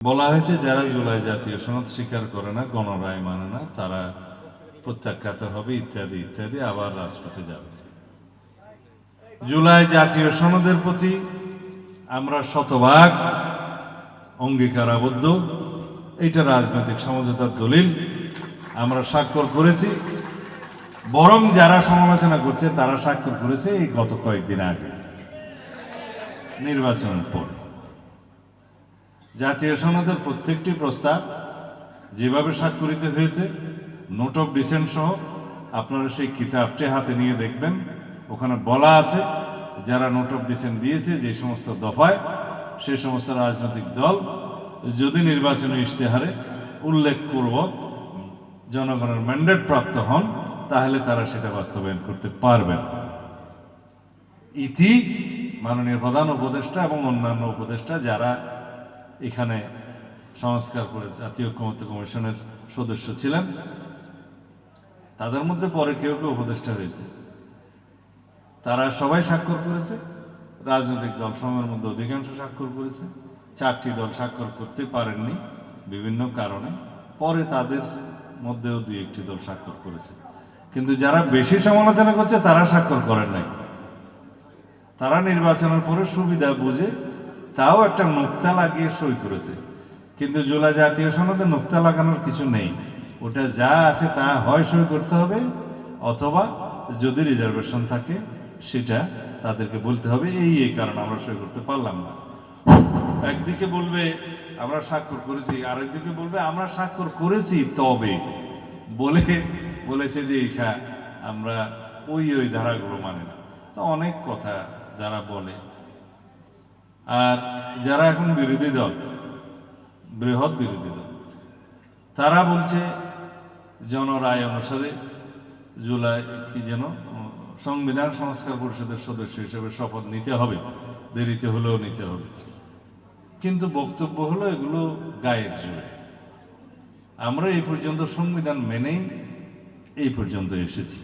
বলা হয়েছে যারা জুলাই জাতীয় সনদ স্বীকার করে না, গণরায় মানে না, তারা প্রত্যাখ্যাত হবে ইত্যাদি ইত্যাদি, আবার রাজপথে যাবে। জুলাই জাতীয় সনদের প্রতি আমরা শতভাগ অঙ্গীকারাবদ্ধ। এটা রাজনৈতিক সমঝোতার দলিল, আমরা স্বাক্ষর করেছি। বরং যারা সমালোচনা করছে তারা স্বাক্ষর করেছে এই গত কয়েকদিন আগে নির্বাচনের পর। জাতীয় সনদের প্রত্যেকটি প্রস্তাব যেভাবে স্বাক্ষরিত হয়েছে, নোট অফ ডিসেন্ট সহ, আপনারা সেই কিতাবটি হাতে নিয়ে দেখবেন। ওখানে বলা আছে যারা নোট অফ ডিসেন্ট দিয়েছে যে সমস্ত দফায়, সে সমস্ত রাজনৈতিক দল যদি নির্বাচনী ইশতেহারে উল্লেখপূর্বক জনগণের ম্যান্ডেট প্রাপ্ত হন, তাহলে তারা সেটা বাস্তবায়ন করতে পারবেন। ইতি মাননীয় প্রধান উপদেষ্টা এবং অন্যান্য উপদেষ্টা যারা এখানে সংস্কার করে জাতীয় ঐকমত্য কমিশনের সদস্য ছিলেন, তাদের মধ্যে পরে কেউ কেউ উপদেষ্টা হয়েছে, তারা সবাই স্বাক্ষর করেছে। রাজনৈতিক দল সমূহের মধ্যে অধিকাংশ স্বাক্ষর করেছে। 4টি দল স্বাক্ষর করতে পারেননি বিভিন্ন কারণে, পরে তাদের মধ্যেও 2-1টি দল স্বাক্ষর করেছে। কিন্তু যারা বেশি সমালোচনা করছে তারা স্বাক্ষর করেন নাই। তারা নির্বাচনের পরে সুবিধা বুঝে তাও একটা নুক্তা লাগিয়ে সই করেছে। কিন্তু জুলাই জাতীয় সনদে নুক্তা লাগানোর কিছু নেই। ওটা যা আছে তা হয় সই করতে হবে, অথবা যদি রিজার্ভেশন থাকে সেটা তাদেরকে বলতে হবে এই কারণে আমরা সই করতে পারলাম না। একদিকে বলবে আমরা স্বাক্ষর করেছি, আরেকদিকে বলবে আমরা স্বাক্ষর করেছি তবে বলেছে যে আমরা ওই ধারাগুলো মানে না। তো অনেক কথা যারা বলে। আর যারা এখন বিরোধী দল, বৃহৎ বিরোধী দল, তারা বলছে জনরায় অনুসারে জুলাই সংবিধান সংস্কার পরিষদের সদস্য হিসেবে শপথ নিতে হবে, দেরিতে হলেও নিতে হবে। কিন্তু বক্তব্য হলো এগুলো গায়ের জোরে। আমরা এই পর্যন্ত সংবিধান মেনেই এই পর্যন্ত এসেছি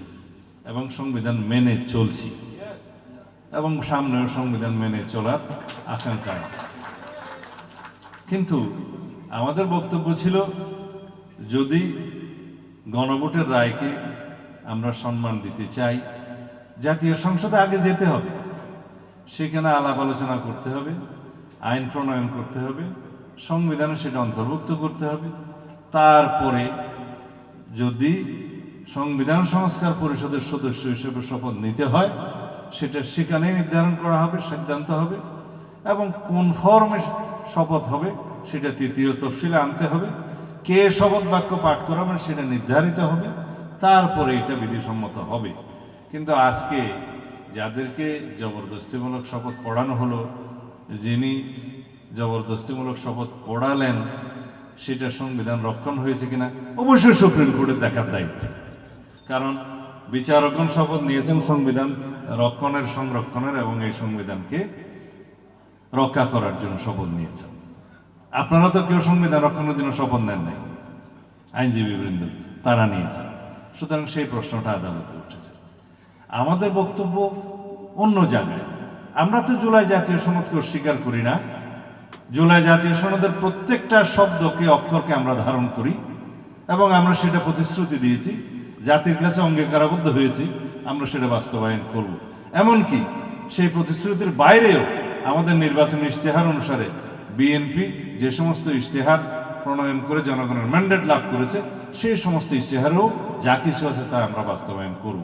এবং সংবিধান মেনে চলছি, এবং সামনেও সংবিধান মেনে চলার আকাঙ্ক্ষা আছে। কিন্তু আমাদের বক্তব্য ছিল, যদি গণভোটের রায়কে আমরা সম্মান দিতে চাই, জাতীয় সংসদে আগে যেতে হবে, সেখানে আলাপ আলোচনা করতে হবে, আইন প্রণয়ন করতে হবে, সংবিধানে সেটা অন্তর্ভুক্ত করতে হবে। তারপরে যদি সংবিধান সংস্কার পরিষদের সদস্য হিসেবে শপথ নিতে হয়, সেটা সেখানে নির্ধারণ করা হবে, সিদ্ধান্ত হবে, এবং কোন ফর্মে শপথ হবে সেটা 3য় তফসিলে আনতে হবে। কে শপথ বাক্য পাঠ করাবেন সেটা নির্ধারিত হবে, তারপরে এটা বিধিসম্মত হবে। কিন্তু আজকে যাদেরকে জবরদস্তিমূলক শপথ পড়ানো হলো, যিনি জবরদস্তিমূলক শপথ পড়ালেন, সেটা সংবিধান রক্ষণ হয়েছে কিনা অবশ্যই সুপ্রিম কোর্টের দেখার দায়িত্ব। কারণ বিচারকগণ শপথ নিয়েছেন সংবিধান রক্ষণের, সংরক্ষণের, এবং এই সংবিধানকে রক্ষা করার জন্য শপথ নিয়েছেন। আপনারা তো কেউ সংবিধান রক্ষণের জন্য শপথ নেন নাই, আইনজীবী বৃন্দ তারা নিয়েছেন। সুতরাং সেই প্রশ্নটা আদালতে উঠেছে। আমাদের বক্তব্য অন্য জায়গায়। আমরা তো জুলাই জাতীয় সনদকে অস্বীকার করি না। জুলাই জাতীয় সনদের প্রত্যেকটা শব্দকে, অক্ষরকে আমরা ধারণ করি, এবং আমরা সেটা প্রতিশ্রুতি দিয়েছি, জাতির কাছে অঙ্গীকারাবদ্ধ হয়েছি, আমরা সেটা বাস্তবায়ন করব। এমনকি সেই প্রতিশ্রুতির বাইরেও আমাদের নির্বাচনী ইশতেহার অনুসারে বিএনপি যে সমস্ত ইশতেহার প্রণয়ন করে জনগণের ম্যান্ডেট লাভ করেছে, সেই সমস্ত ইশতেহারেও যা কিছু আছে তা আমরা বাস্তবায়ন করব।